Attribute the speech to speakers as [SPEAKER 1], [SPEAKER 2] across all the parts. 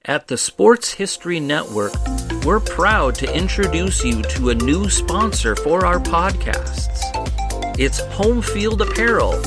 [SPEAKER 1] At the Sports History Network, we're proud to introduce you to a new sponsor for our podcasts. It's Home Field Apparel,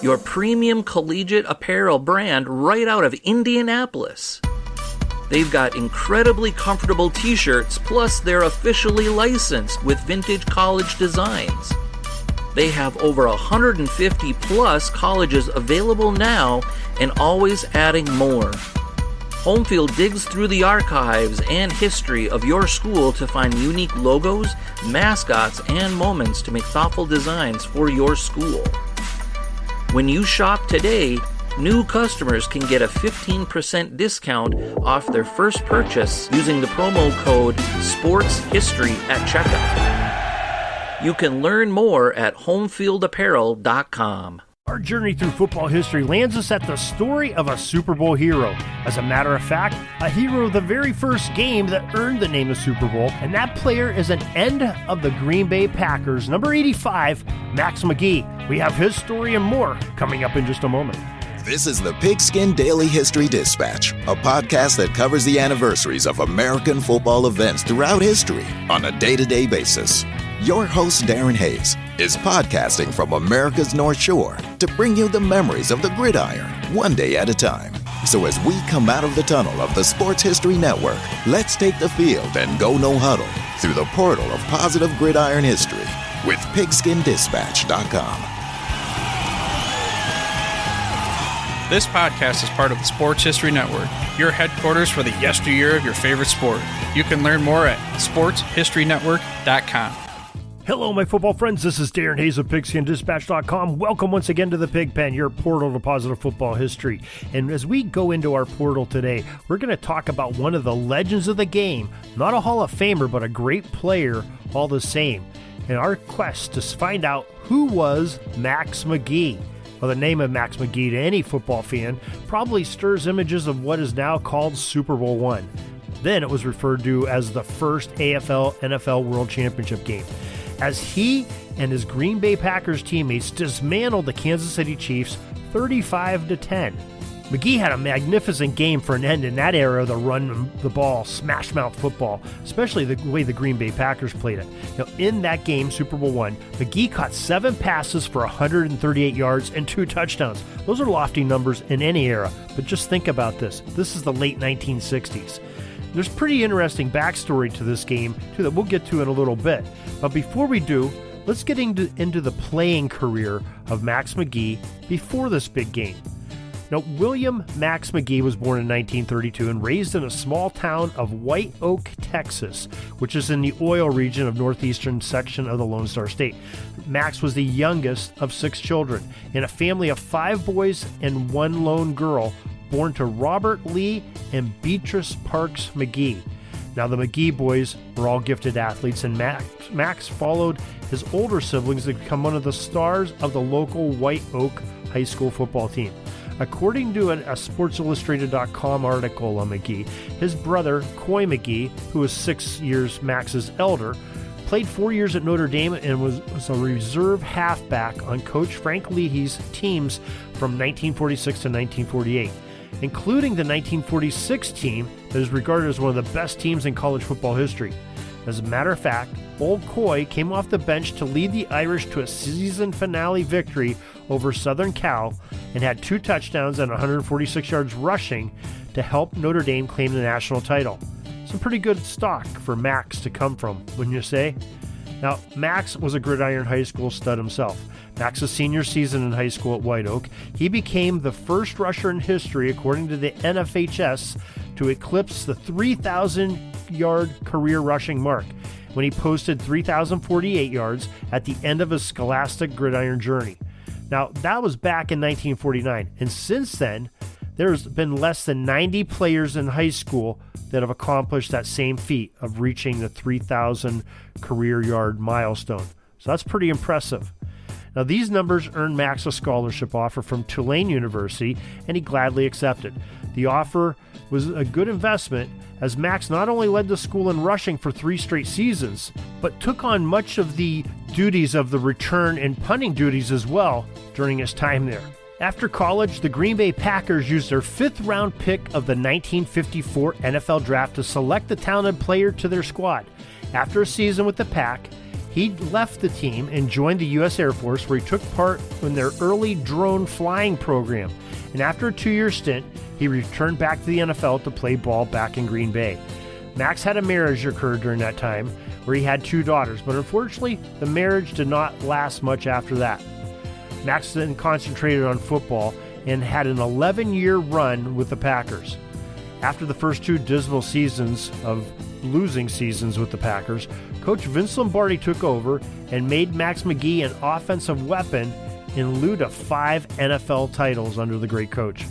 [SPEAKER 1] your premium collegiate apparel brand right out of Indianapolis. They've got incredibly comfortable t-shirts, plus they're officially licensed with vintage college designs. They have over 150 plus colleges available now and always adding more. Homefield digs through the archives and history of your school to find unique logos, mascots, and moments to make thoughtful designs for your school. When you shop today, new customers can get a 15% discount off their first purchase using the promo code SPORTSHISTORY at checkout. You can learn more at homefieldapparel.com.
[SPEAKER 2] Our journey through football history lands us at the story of a Super Bowl hero. As a matter of fact, a hero of the very first game that earned the name of Super Bowl, and that player is an end of the Green Bay Packers, number 85, Max Magee. We have his story and more coming up in just a moment.
[SPEAKER 3] This is the Pigskin Daily History Dispatch, a podcast that covers the anniversaries of American football events throughout history on a day-to-day basis. Your host, Darren Hayes, is podcasting from America's North Shore to bring you the memories of the gridiron, one day at a time. So as we come out of the tunnel of the Sports History Network, let's take the field and go no huddle through the portal of positive gridiron history with pigskindispatch.com.
[SPEAKER 4] This podcast is part of the Sports History Network, your headquarters for the yesteryear of your favorite sport. You can learn more at sportshistorynetwork.com.
[SPEAKER 2] Hello, my football friends. This is Darren Hayes of PigskinDispatch.com. Welcome once again to the Pig Pen, your portal to positive football history. And as we go into our portal today, we're going to talk about one of the legends of the game, not a Hall of Famer, but a great player all the same. In our quest to find out who was Max Magee. Well, the name of Max Magee to any football fan probably stirs images of what is now called Super Bowl I. Then it was referred to as the first AFL-NFL World Championship game, as he and his Green Bay Packers teammates dismantled the Kansas City Chiefs 35-10. Magee had a magnificent game for an end in that era of the run the ball, smash mouth football, especially the way the Green Bay Packers played it. Now, in that game, Super Bowl I, Magee caught 7 passes for 138 yards and 2 touchdowns. Those are lofty numbers in any era, but just think about this. This is the late 1960s. There's pretty interesting backstory to this game, too, that we'll get to in a little bit. But before we do, let's get into the playing career of Max Magee before this big game. Now, William Max Magee was born in 1932 and raised in a small town of White Oak, Texas, which is in the oil region of northeastern section of the Lone Star State. Max was the youngest of 6 children in a family of 5 boys and 1 lone girl, born to Robert Lee and Beatrice Parks Magee. Now, the Magee boys were all gifted athletes, and Max followed his older siblings to become one of the stars of the local White Oak high school football team. According to a SportsIllustrated.com article on Magee, his brother, Coy Magee, who was 6 years Max's elder, played 4 years at Notre Dame and was a reserve halfback on Coach Frank Leahy's teams from 1946 to 1948. Including the 1946 team that is regarded as one of the best teams in college football history. As a matter of fact, Old Coy came off the bench to lead the Irish to a season finale victory over Southern Cal and had 2 touchdowns and 146 yards rushing to help Notre Dame claim the national title. Some pretty good stock for Max to come from, wouldn't you say? Now, Max was a gridiron high school stud himself. Max's senior season in high school at White Oak, he became the first rusher in history, according to the NFHS, to eclipse the 3,000-yard career rushing mark when he posted 3,048 yards at the end of his scholastic gridiron journey. Now, that was back in 1949, and since then, there's been less than 90 players in high school that have accomplished that same feat of reaching the 3,000 career yard milestone. So that's pretty impressive. Now, these numbers earned Max a scholarship offer from Tulane University, and he gladly accepted. The offer was a good investment, as Max not only led the school in rushing for 3 straight seasons, but took on much of the duties of the return and punting duties as well during his time there. After college, the Green Bay Packers used their 5th-round pick of the 1954 NFL Draft to select the talented player to their squad. After a season with the Pack, he left the team and joined the U.S. Air Force, where he took part in their early drone flying program. And after a 2-year stint, he returned back to the NFL to play ball back in Green Bay. Max had a marriage occur during that time, where he had 2 daughters, but unfortunately, the marriage did not last much after that. Max then concentrated on football and had an 11-year run with the Packers. After the first 2 dismal seasons of losing seasons with the Packers, Coach Vince Lombardi took over and made Max Magee an offensive weapon in lieu of 5 NFL titles under the great coach.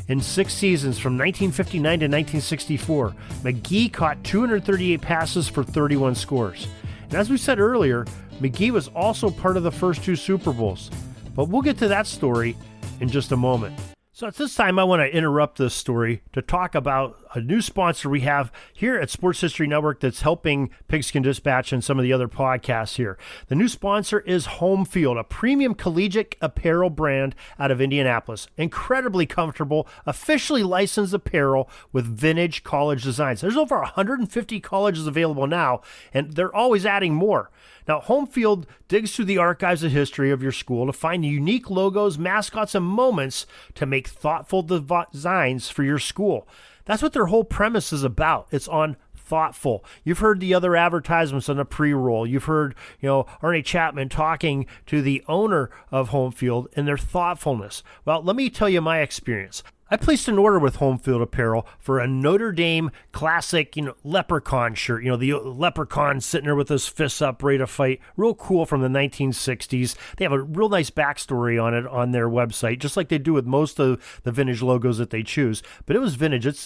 [SPEAKER 2] In 6 seasons from 1959 to 1964, Magee caught 238 passes for 31 scores. And as we said earlier, Magee was also part of the first 2 Super Bowls. But we'll get to that story in just a moment. So at this time, I want to interrupt this story to talk about a new sponsor we have here at Sports History Network that's helping Pigskin Dispatch and some of the other podcasts here. The new sponsor is Home Field, a premium collegiate apparel brand out of Indianapolis. Incredibly comfortable, officially licensed apparel with vintage college designs. There's over 150 colleges available now, and they're always adding more. Now, Home Field digs through the archives of history of your school to find unique logos, mascots, and moments to make thoughtful designs for your school. That's what their whole premise is about. It's on thoughtful. You've heard the other advertisements on the pre-roll. You've heard, Arnie Chapman talking to the owner of Home Field and their thoughtfulness. Well, let me tell you my experience. I placed an order with Home Field Apparel for a Notre Dame classic, leprechaun shirt. The leprechaun sitting there with his fists up, ready to fight. Real cool from the 1960s. They have a real nice backstory on it on their website, just like they do with most of the vintage logos that they choose. But it was vintage. It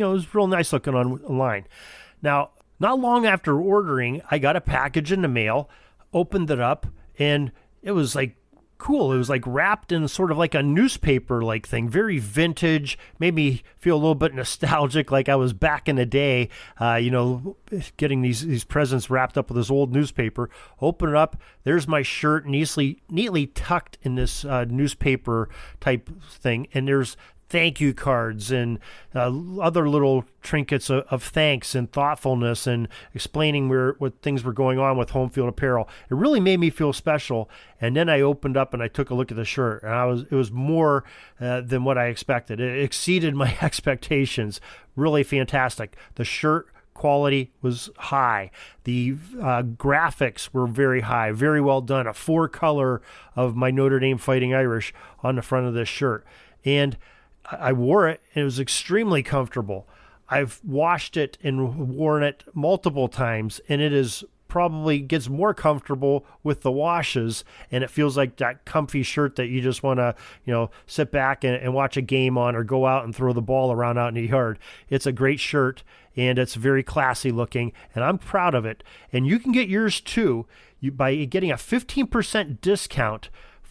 [SPEAKER 2] was real nice looking online. Now, not long after ordering, I got a package in the mail, opened it up, and it was like cool. It was like wrapped in sort of like a newspaper-like thing, very vintage, made me feel a little bit nostalgic, like I was back in the day, getting these presents wrapped up with this old newspaper. Open it up, there's my shirt neatly tucked in this newspaper type thing, and there's thank you cards and other little trinkets of thanks and thoughtfulness and explaining what things were going on with Home Field Apparel. It really made me feel special. And then I opened up and I took a look at the shirt, and it was more than what I expected. It exceeded my expectations. Really fantastic. The shirt quality was high. The graphics were very high, very well done. A 4-color of my Notre Dame Fighting Irish on the front of this shirt. And I wore it, and it was extremely comfortable. I've washed it and worn it multiple times, and it is probably gets more comfortable with the washes, and it feels like that comfy shirt that you just want to, sit back and watch a game on, or go out and throw the ball around out in the yard. It's a great shirt, and it's very classy looking, and I'm proud of it. And you can get yours too by getting a 15% discount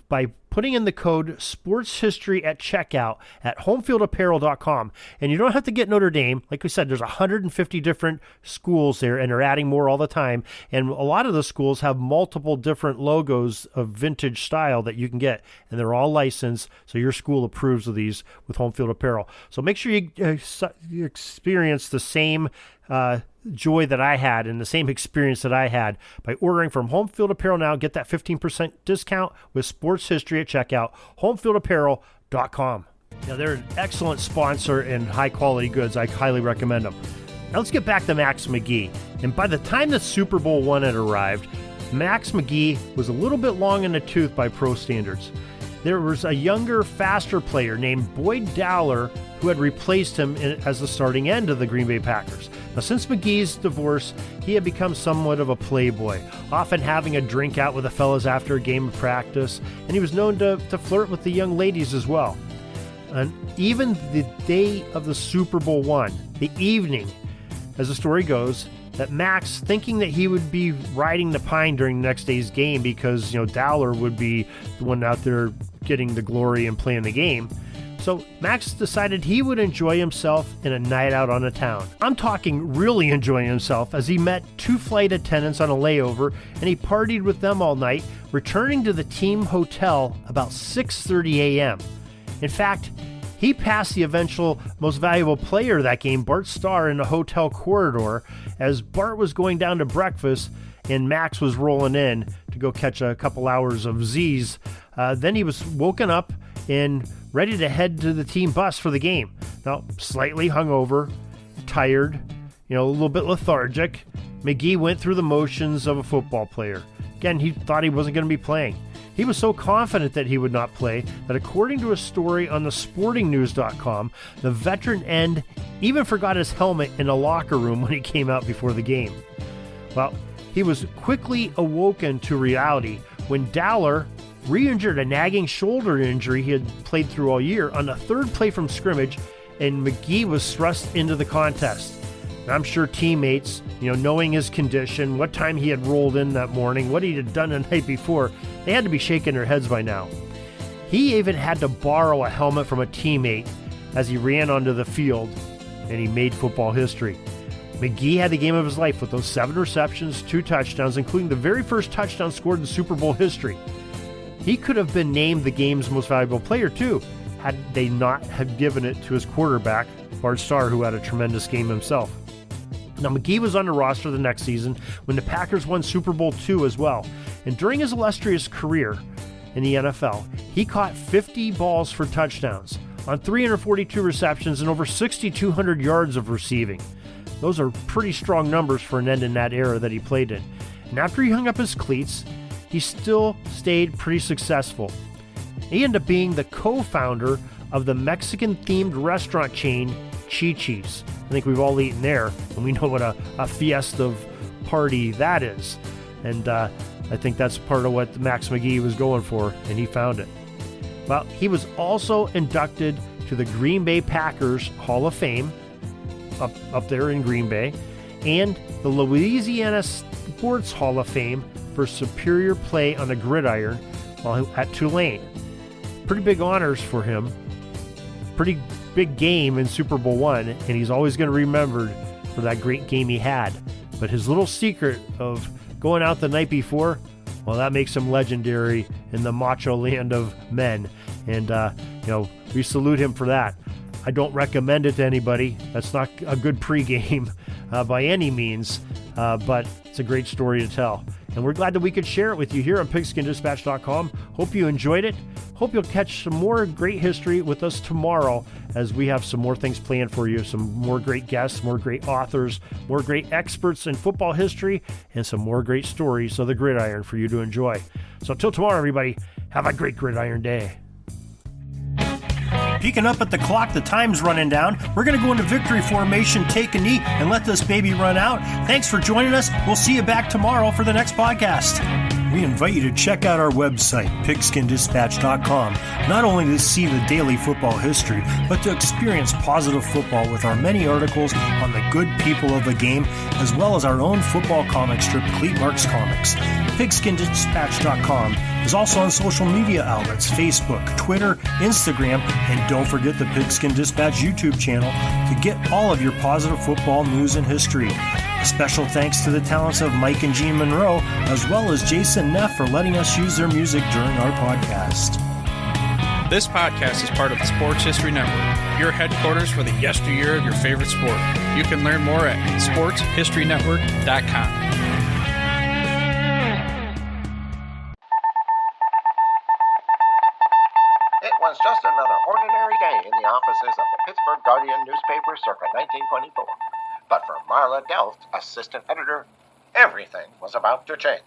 [SPEAKER 2] by putting in the code SPORTSHISTORY at checkout at homefieldapparel.com. And you don't have to get Notre Dame. Like we said, there's 150 different schools there, and they're adding more all the time. And a lot of the schools have multiple different logos of vintage style that you can get, and they're all licensed, so your school approves of these with Home Field Apparel. So make sure you experience the same joy that I had and the same experience that I had by ordering from Home Field Apparel now. Get that 15% discount with Sports History at checkout, homefieldapparel.com. Now, they're an excellent sponsor and high-quality goods. I highly recommend them. Now, let's get back to Max Magee. And by the time the Super Bowl I had arrived, Max Magee was a little bit long in the tooth by pro standards. There was a younger, faster player named Boyd Dowler who had replaced him as the starting end of the Green Bay Packers. Now, since Magee's divorce, he had become somewhat of a playboy, often having a drink out with the fellas after a game of practice, and he was known to flirt with the young ladies as well. And even the day of the Super Bowl I, the evening, as the story goes, that Max, thinking that he would be riding the pine during the next day's game because, Dowler would be the one out there getting the glory and playing the game. So Max decided he would enjoy himself in a night out on the town. I'm talking really enjoying himself, as he met 2 flight attendants on a layover, and he partied with them all night, returning to the team hotel about 6:30 a.m. In fact, he passed the eventual most valuable player of that game, Bart Starr, in the hotel corridor as Bart was going down to breakfast and Max was rolling in to go catch a couple hours of Z's. Then he was woken up and ready to head to the team bus for the game. Now, slightly hungover, tired, a little bit lethargic, Magee went through the motions of a football player. Again, he thought he wasn't going to be playing. He was so confident that he would not play that according to a story on the sportingnews.com, the veteran end even forgot his helmet in a locker room when he came out before the game. Well, he was quickly awoken to reality when Dowler re-injured a nagging shoulder injury he had played through all year on the third play from scrimmage, and Magee was thrust into the contest. And I'm sure teammates, knowing his condition, what time he had rolled in that morning, what he had done the night before, they had to be shaking their heads by now. He even had to borrow a helmet from a teammate as he ran onto the field, and he made football history. Magee had the game of his life with those 7 receptions, 2 touchdowns, including the very first touchdown scored in Super Bowl history. He could have been named the game's most valuable player, too, had they not have given it to his quarterback, Bart Starr, who had a tremendous game himself. Now, Magee was on the roster the next season when the Packers won Super Bowl II as well. And during his illustrious career in the NFL, he caught 50 balls for touchdowns on 342 receptions and over 6,200 yards of receiving. Those are pretty strong numbers for an end in that era that he played in. And after he hung up his cleats, he still stayed pretty successful. He ended up being the co-founder of the Mexican-themed restaurant chain Chi-Chi's. I think we've all eaten there, and we know what a fiesta party that is. And I think that's part of what Max Magee was going for, and he found it. Well, he was also inducted to the Green Bay Packers Hall of Fame, up there in Green Bay, and the Louisiana Sports Hall of Fame for superior play on the gridiron while at Tulane. Pretty big honors for him. Pretty big game in Super Bowl I, and he's always going to be remembered for that great game he had. But his little secret of going out the night before, well, that makes him legendary in the macho land of men. And, we salute him for that. I don't recommend it to anybody. That's not a good pregame by any means, but it's a great story to tell. And we're glad that we could share it with you here on PigskinDispatch.com. Hope you enjoyed it. Hope you'll catch some more great history with us tomorrow as we have some more things planned for you, some more great guests, more great authors, more great experts in football history, and some more great stories of the gridiron for you to enjoy. So until tomorrow, everybody, have a great gridiron day. Peeking up at the clock, the time's running down. We're going to go into victory formation, take a knee, and let this baby run out. Thanks for joining us. We'll see you back tomorrow for the next podcast. We invite you to check out our website, PigskinDispatch.com, not only to see the daily football history, but to experience positive football with our many articles on the good people of the game, as well as our own football comic strip, Cleat Marks Comics. PigskinDispatch.com is also on social media outlets, Facebook, Twitter, Instagram, and don't forget the Pigskin Dispatch YouTube channel to get all of your positive football news and history. A special thanks to the talents of Mike and Jean Monroe, as well as Jason Neff for letting us use their music during our podcast.
[SPEAKER 4] This podcast is part of the Sports History Network, your headquarters for the yesteryear of your favorite sport. You can learn more at sportshistorynetwork.com.
[SPEAKER 5] It was just another ordinary day in the offices of the Pittsburgh Guardian newspaper circa 1924. But for Marla Delft, assistant editor, everything was about to change.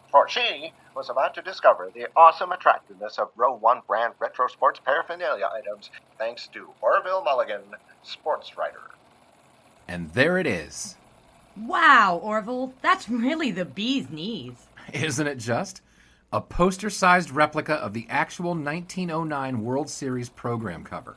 [SPEAKER 5] For she was about to discover the awesome attractiveness of Row 1 brand retro sports paraphernalia items thanks to Orville Mulligan, sports writer.
[SPEAKER 6] And there it is.
[SPEAKER 7] Wow, Orville, that's really the bee's knees.
[SPEAKER 6] Isn't it just? A poster-sized replica of the actual 1909 World Series program cover.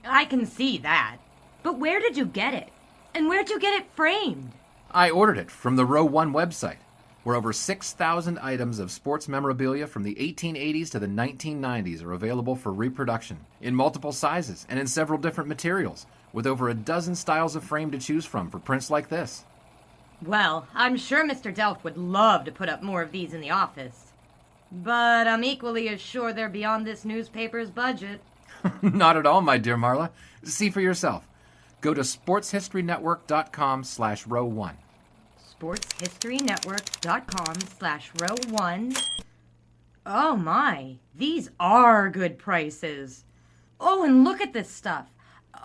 [SPEAKER 7] I can see that. But where did you get it? And where'd you get it framed?
[SPEAKER 6] I ordered it from the Row 1 website, where over 6,000 items of sports memorabilia from the 1880s to the 1990s are available for reproduction, in multiple sizes and in several different materials, with over a dozen styles of frame to choose from for prints like this.
[SPEAKER 7] Well, I'm sure Mr. Delft would love to put up more of these in the office. But I'm equally as sure they're beyond this newspaper's budget.
[SPEAKER 6] Not at all, my dear Marla. See for yourself. Go to sportshistorynetwork.com/row1.
[SPEAKER 7] sportshistorynetwork.com/row1. Oh my, these are good prices. Oh, and look at this stuff.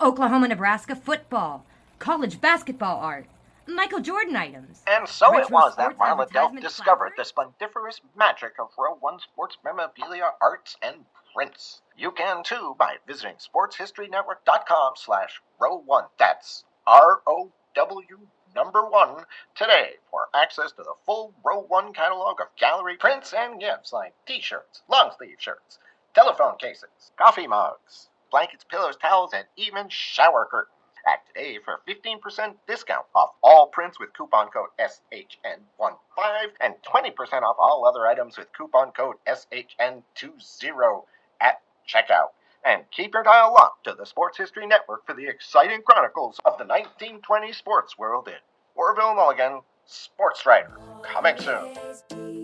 [SPEAKER 7] Oklahoma-Nebraska football, college basketball art, Michael Jordan items.
[SPEAKER 5] And so it
[SPEAKER 7] retro
[SPEAKER 5] was that
[SPEAKER 7] sports
[SPEAKER 5] Marla Delft
[SPEAKER 7] advertisement
[SPEAKER 5] discovered the
[SPEAKER 7] clapboards.
[SPEAKER 5] splendiferous magic of Row 1 sports memorabilia, arts, and prints. You can too by visiting sportshistorynetwork.com/row1. That's ROW1 today for access to the full Row 1 catalog of gallery prints and gifts like t-shirts, long-sleeve shirts, telephone cases, coffee mugs, blankets, pillows, towels, and even shower curtains. Act today for 15% discount off all prints with coupon code SHN15 and 20% off all other items with coupon code SHN20 at checkout. And keep your dial locked to the Sports History Network for the exciting chronicles of the 1920 sports world in Orville Mulligan, Sports Writer. Coming soon.